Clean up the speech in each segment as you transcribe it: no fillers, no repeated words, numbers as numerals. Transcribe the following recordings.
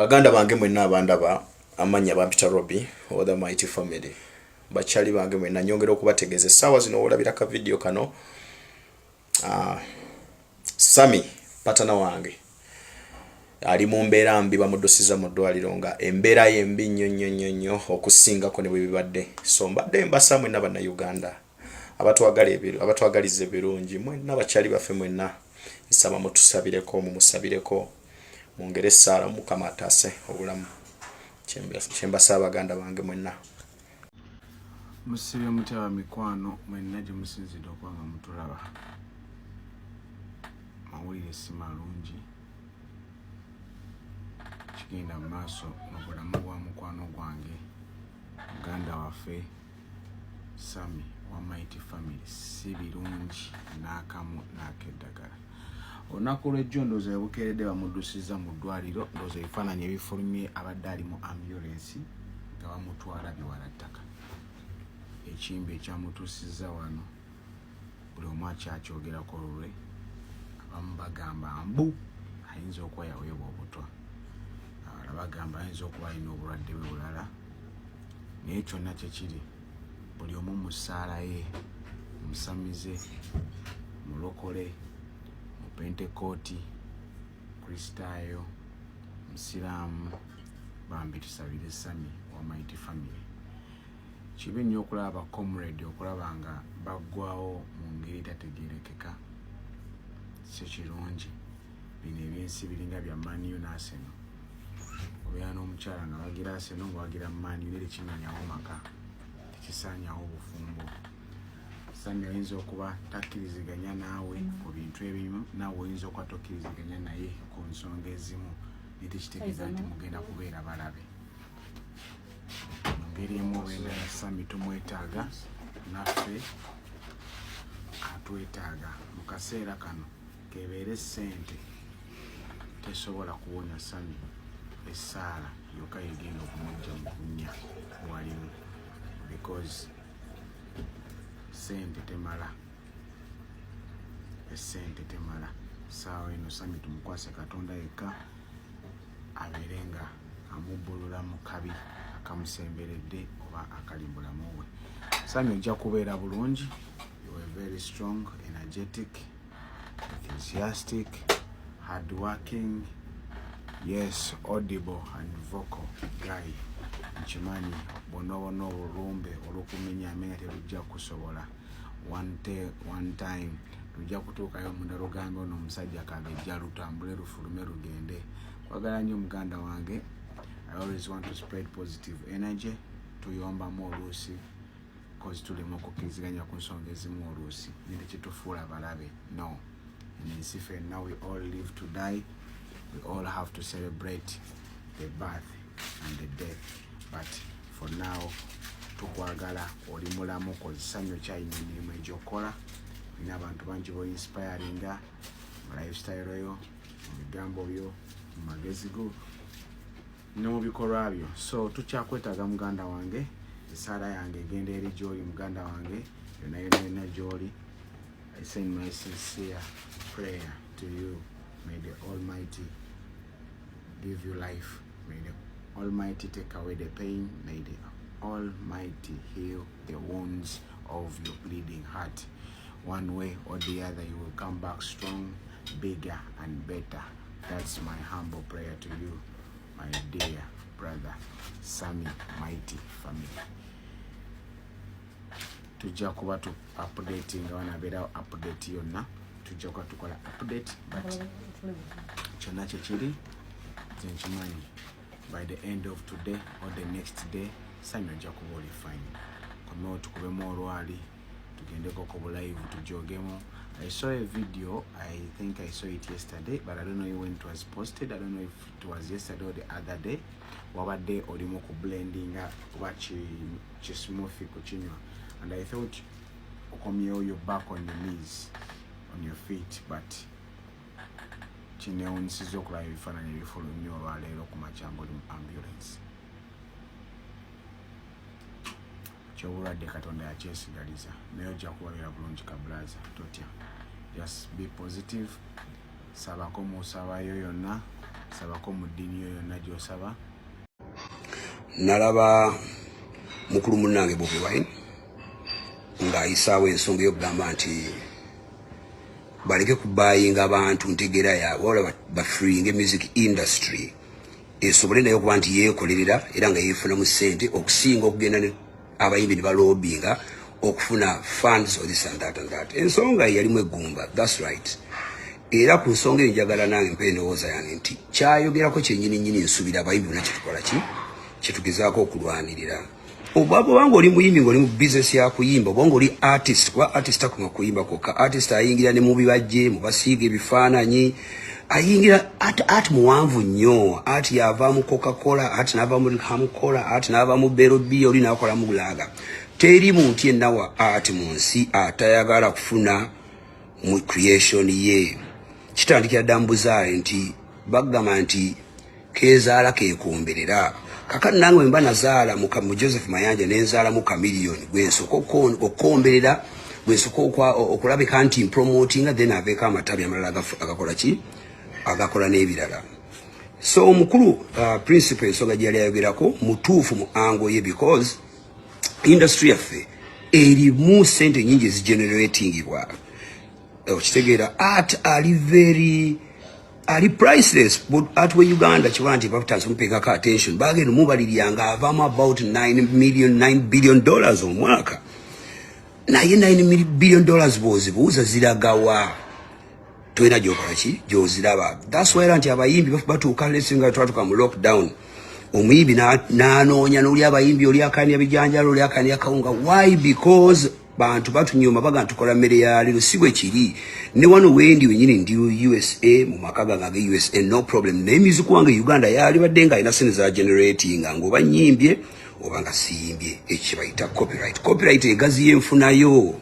Baganda bange mwenna abandaba amanya bampita Robbie or the Mighty Family. Bachali bange mwenna nyongera okubategeeza essaawa zino olabira ka video kano. Sammy patana wange ali mu mbeera mbi bamuddusizza mu ddwaliro nga embeera ye mbi nnyo okusingako ne bwe bibadde. So mbadde mbasa mwenna bannayuganda abatwagaliza ebirungi mwenna bachali baffe mwenna nsaba mutusabireko mumusabireko mungere essaala Mukama ataase obulamu kyembasa abaganda bange mwenna. Musibye mutaba mikwano mwenna gye musinzidde okuba nga mutulaba. Mawulire si malungi kigenda mu maaso n'obulamu bwa mukwano gwange muganda waffe Sammy wa Mighty Family si birungi n'akamu n'akeddagala. Olunaku lw'ejjo ndowooza bukeeredde bamuddusizza mu ddwaliro, ndowooza ebifaananyi ebifulumye abadde ali mu ambulance nga bamutwala biwala ttaka. Ekimbe ekyamutuusizza wano buli omu akyakyogerako lulwe, abamu bagamba mbu ayinza okuba yaweebwa obutwa, abalala bagamba ayinza okuba alina obulwadde bwe bulala, naye kyonna kyekiri buli omu mu ssaala ye, musamize, mulokole, mupentekooti, kristaayo, musiraamu, bambi tusabire Sammy wa Mighty Family. Kibi nnyo okulaba comrade okulaba nga baggwawo mu ngeri etategeerekeka, si kirungi. Bino ebyensi biringa bya Man U n'Arsenal. Obeera n'omukyala nga bagira Arsenal nga bagira Man U nere kimenyawo maka, tekisaanyawo bufumbo. Sammy oyinza okuba takkiriziganya naawe ku bintu ebimu, naawe oyinza okuba tokkiriziganya naye ku nsonga ezimu, naye tekitegeeza nti mugenda kubeera balabe. Ngeri emu obeera Sammy tumwetaaga, naffe atwetaaga. Mu kaseera kano kebeere ssente tesobola kuwonya Sammy essaala yokka yegenda okumujja mu kunnya waliwo, because sente temala, essente temala. Saawa eno Sammy tumukwase Katonda yekka abeere nga amubbulula mu kabi akamusemberedde oba akali mu bulamu bwe. Sammy ojja kubeera bulungi. You are very strong, energetic, enthusiastic, hardworking, yes, audible and vocal guy. Nkimanyi bonna obulumbe olw'okumenyaamenya terujja kusobola. One time lujja kutuukayo munda lugambe ono omusajja kagejja lutambule lufulume lugende. Kwagala nnyo muganda wange. I always want to spread positive energy. Tuyombamu oluusi cause tulema okukkiriziganya ku nsonga ezimu oluusi nende kitufuula balabe. No, in ensi ffenna we all live to die. We all have to celebrate the birth and the death, but for now tukwagala oli mulamu kozesa nnyo kyalina emirimu egyokukola. Olina abantu bangi boinspiringa mu lifestyle yo, mu bigambo byo, mu magezi go ne mu bikolwa byo. So tukyakwetaaga muganda wange, essaala yange egenda eri gy'oli muganda wange, yonna gy'oli. I send my sincere prayer to you. May the Almighty give you life. May the Almighty take away the pain. May the Almighty heal the wounds of your bleeding heart. One way or the other, you will come back strong, bigger and better. That's my humble prayer to you, my dear brother Sammy Mighty Family. Tujja kuba tu updating wanabeera update yonna, tujja kuba tukola update, but kyonna kyekiri nkimanyi by the end of today or the next day Sammy ojja kuba oli fine. Komewo tukubemu olwali tugendeko ku bulive tujogemu. I saw a video, I think I saw it yesterday, but I don't know when it was posted. I don't know if it was yesterday or the other day. Wabadde olimu ku blendinga oba kismoothie kukinywa, and I thought okomyewo you're back on your knees, on your feet, but kinewunyisiza okulaba ebifaananyi ebifulumye olwaleero ku makyango oli mu ambulance. Kyobulwadde Katonda yakyesigaliza, naye ojja kuwabira bulungi kabulaza, totya. Just be positive. Sabako musabayo yonna sabako mu ddiini yo yonna gy'osaba. Nalaba mukulu munnange Bobi Wine ng'ayisaawo ensonga y'okugamba nti baleke kubayinga abantu ntegera yaabwe wala bafreeing music industry esobole nayo okuba nti yeekolerera era nga yeefunamu ssente okusinga okugenda abayimbi ne balobinga okufuna funds or this and that and that. Ensonga yalimu eggumba, that's right. Era ku nsonga enjagala nange mpe endowooza yange nti kyayogerako kyennyini nsubira abayimbi bonna kyetukola ki kyetugezaako okulwanirira. Obanga oli muyimbi ng'oli mu business ya kuyimba, obanga oli artist, kuba artist akoma kuyimba kokka, artist ayingira ne mu bibajje, mu basiiga ebifaananyi, ayingira art muwanvu nnyo, art yava mu Coca-Cola, art n'ava mu Hamcola, art n'ava mu Berobi, oli n'akola mu Gulaga. Teri muntu yenna wa art mu nsi atayagala kufuna mu creation ye. Kitandikira dda mbuzaale nti bagamba nti keezaala keekomberera. Kakati nange mba nazaala mu Joseph Mayanja nenzaala mu Chameleone gwensoko okomberera gwensoko okulabika nti promoting then aveeka amatabi amalala agakola ki agakola n'ebirala. So omukulu principle ensonga gyali ayogerako mutuufu mu ango ye because industry yaffe erimu sente nyingi ezigeneratingibwa. Okitegeera art ali priceless, but at we Uganda chiwanti bafutanze mupekako attention bagenda mubaliriyanga avamo about $9 billion omwaka. Naye $9 billion bozibuuza ziragawa toyina gyokola ki gyoziraba. That's why nti abayimbi batuuka lesinga twatuka mu lockdown omuyimbi n'anoonya n'oli abayimbi oli akanya bijanjalo oli akanya kawunga. Why? Because bantu batunyoma baga ntukola mmere ya lero si bwe kiri. Ne wano wendi wenyini ndi USA mu makaga gange USA no problem. Ne music wange Uganda yali badde nga ina sente za generating ngoba nyimbye oba nga siyimbye ekibayita copyright. Copyright egazi yenfunayo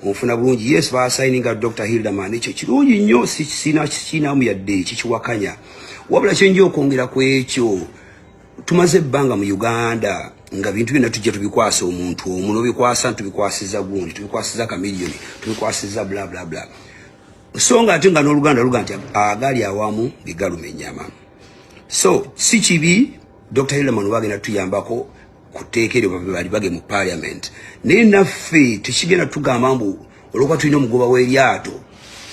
ofuna bulungi. Yes ba signing Dr. Hildaman ekyo kirungi nnyo sina mu yadde kikiwakanya. Wabula kyenjo okwongera ku ekyo tumaze ebbanga mu Uganda nga bintu byonna tujja tubikwasa omuntu omuno bikwasa tubikwasiza gundi tubikwasiza Chameleone tubikwasiza bla bla bla. So nga ate nga n'Oluganda luga nti agali awamu bigaluma ennyama. So si kibi Dr. Hildaman bagenda tuyambako kuteekerwa bali bage mu parliament. Naye naffe tukigenda tugamba mbu olwokuba tulina omugoba w'eryato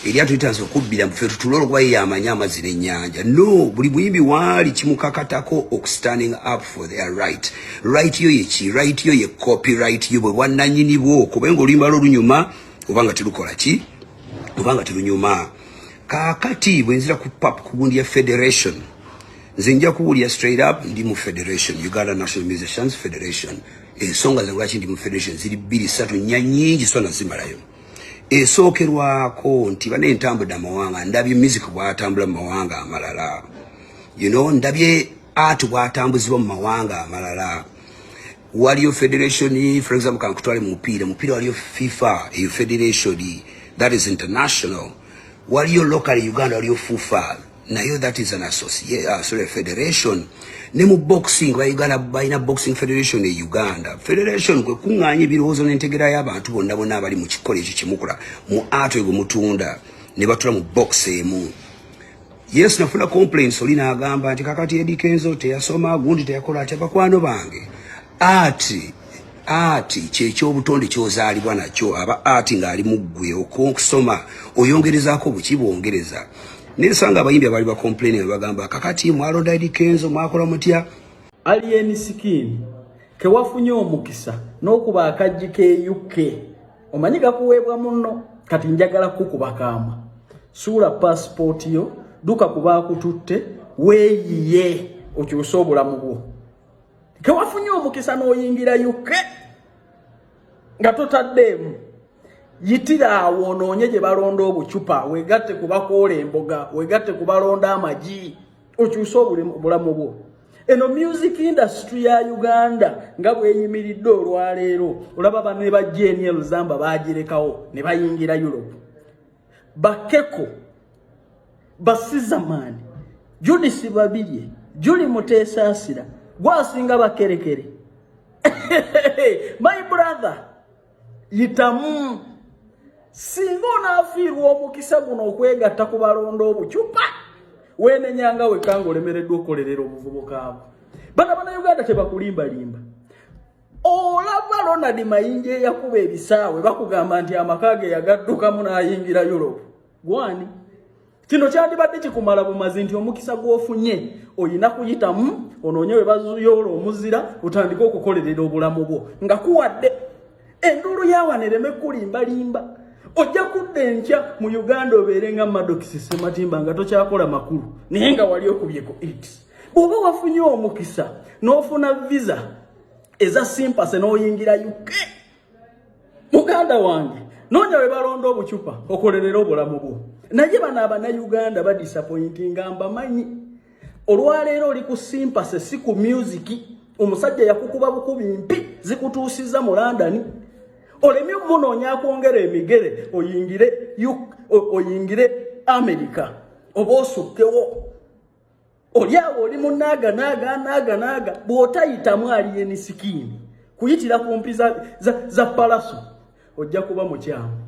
eryato litanze okubbira mu ffe tutulolo kuba yeyamanya amazzi n'ennyanja. No, buli buyimbi waali kimukakatako okustanding up for their right. Right yo yeki, right yo ye copyright yo bwe bwannannyini bwo kubenga oluyimba lw'olunyuma obanga terukola ki obanga terunyuma. Kaakati bwe nzira ku gundi ya federation nze nja kuwulira straight up ndi mu federation, Uganda National Musicians Federation. Ensonga zange lwaki ndi mu federation ziri 2-3 nyingi so nazimalayo. Esookerwako nti bane entambudde amawanga ndabye music bwatambula mu mawanga amalala. You know, ndabye art bwatambuzibwa mu mawanga amalala. Waliyo federation, for example, kankutwale mu mupiira waliyo FIFA, a federation that is international. Waliyo local Uganda waliyo FUFA. Nayo that is an association, federation. Ne mu boxing wa Uganda bayina boxing federation e Uganda. Federation kwe kunganye birowoozo n'entegera y'abantu bonna abali mu kikole ekyo kimukula mu art ego mutunda ne batula mu box emu. Yes, nafuna complaints oli n'agamba nti kakati Eddie Kenzo teyasoma gundi teyakola ati abakwano bange. Art kyekyobutonde kyozaalibwa nakyo aba art ng'ali mu ggwe okusoma oyongerezaako bukibwongereza. Nesanga abayimbi abali ba complaining bagamba kakati mwalonda Eddie Kenzo mwakola mutya Alien Skin ke wafunye omukisa n'okuba akajji ke UK omanyiga kuweebwa muno kati njagala kukubakama sura passport yo duka kuba kututte weeyiye okyusobula mu bwo ke wafunye omukisa n'oyingira UK nga totaddemu yitira awo onoonye gye balonda obucupa wegatte kubakoola emboga wegatte kubalonda amagi okyusa obulamu bwo. Eno music industry ya Uganda nga bweyimiridde olwaleero olaba bane ba Jeni Luzamba bagirekawo ne bayingira Europe. Bakeko Basizamani Judisi Babirye Juli Muteesasira gwasinga bakerekere. My brother yitamu singa onaafiirwa omukisa guno okwegatta ku balonda obucupa wene nyanga we kango lemereddwa okukolerera obuvubuka abo. Bana Uganda tebakulimba limba. Olava Ronald Mayinje yakuba ebisaawe bakugamba nti amakage yagaddukamu n'ayingira Europe. Gwani? Kino kyandibadde kikumala bumazi nti omukisa gw'ofunye oyina kuyitamu onoonye we bazuyoola omuzira utandika okukolerera obulamu bwo nga kuwadde endulu yawanereme kulimba limba. Ojja kudda enkya mu Uganda obeere nga Madokisi Sematimba nga tokyakola makulu naye nga wali okubyeko 8. Bw'oba wafunye omukisa n'ofuna visa eza simpase n'oyingira UK. Muganda wange noonya we balonda obucupa okolerera obulamu bwo. Naye bano Abannayuganda badisappointinga mbamanyi. Olwaleero oli ku simpase si ku music. Omusajja yakukuba bukubi mpi zikutuusiza mu London. Olemi munoonya kwongera emigere oyingire America oba osukkewo. Oliawo oli munaaga bw'otayitamu ali enisikini kuyitira kumpi za palaso ojja kuba mukyamu.